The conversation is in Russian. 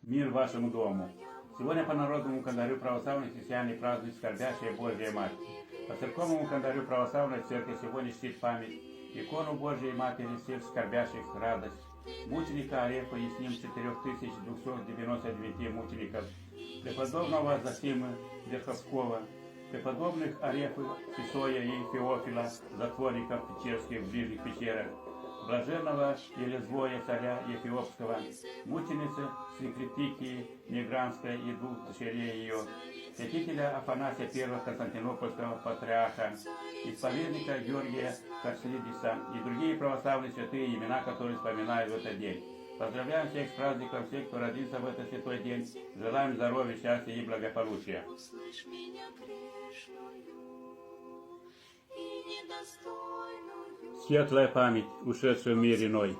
Мир вашему дому. Сегодня по народному календарю православных христиане празднуют скорбящая Божья Матерь. По церковному календарю православной церкви сегодня чтит память икону Божьей Матери всех скорбящих радость, мученика Арефа и с ним 4299 мучеников, преподобного Зосимы Верховского, преподобных Арефы, Сисоя и Феофила, затворников печерских в ближних пещерах, блаженного Елезвоя, царя Ефиопского, мученицы Свекритикии Мигранской и двух дочерей ее, святителя Афанасия I Константинопольского патриарха, исповедника Георгия Кассидиса и другие православные святые, имена которые вспоминают в этот день. Поздравляем всех с праздником, всех, кто родился в этот святой день. Желаем здоровья, счастья и благополучия. Светлая память ушедшего в мир иной.